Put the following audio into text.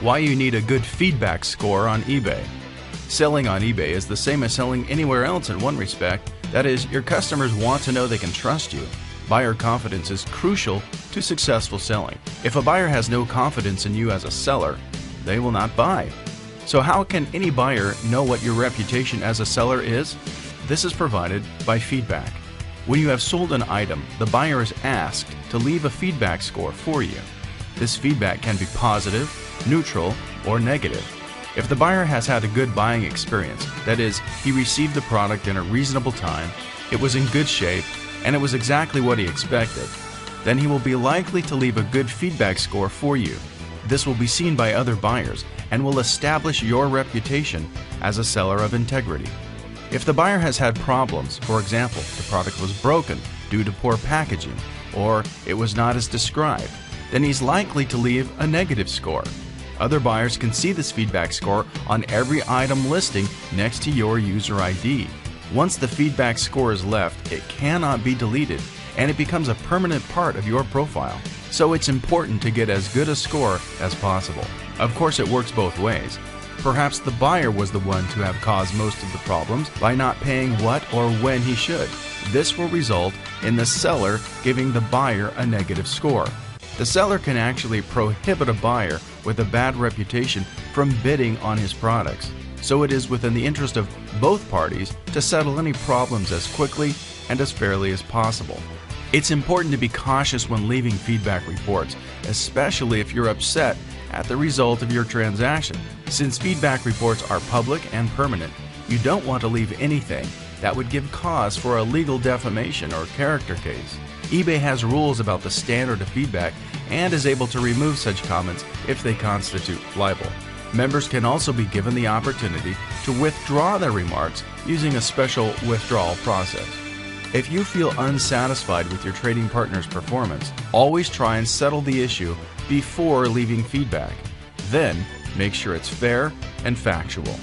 Why you need a good feedback score on eBay. Selling on eBay is the same as selling anywhere else in one respect. That is, your customers want to know they can trust you. Buyer confidence is crucial to successful selling. If a buyer has no confidence in you as a seller, they will not buy. So how can any buyer know what your reputation as a seller is? This is provided by feedback. When you have sold an item, the buyer is asked to leave a feedback score for you. This feedback can be positive, neutral, or negative. If the buyer has had a good buying experience, that is, he received the product in a reasonable time, it was in good shape, and it was exactly what he expected, then he will be likely to leave a good feedback score for you. This will be seen by other buyers and will establish your reputation as a seller of integrity. If the buyer has had problems, for example, the product was broken due to poor packaging, or it was not as described, then he's likely to leave a negative score. Other buyers can see this feedback score on every item listing next to your user ID. Once the feedback score is left, it cannot be deleted, and it becomes a permanent part of your profile. So it's important to get as good a score as possible. Of course, it works both ways. Perhaps the buyer was the one to have caused most of the problems by not paying what or when he should. This will result in the seller giving the buyer a negative score. The seller can actually prohibit a buyer with a bad reputation from bidding on his products. So it is within the interest of both parties to settle any problems as quickly and as fairly as possible. It's important to be cautious when leaving feedback reports, especially if you're upset at the result of your transaction. Since feedback reports are public and permanent, you don't want to leave anything that would give cause for a legal defamation or character case. eBay has rules about the standard of feedback and is able to remove such comments if they constitute libel. Members can also be given the opportunity to withdraw their remarks using a special withdrawal process. If you feel unsatisfied with your trading partner's performance, always try and settle the issue before leaving feedback. Then, make sure it's fair and factual.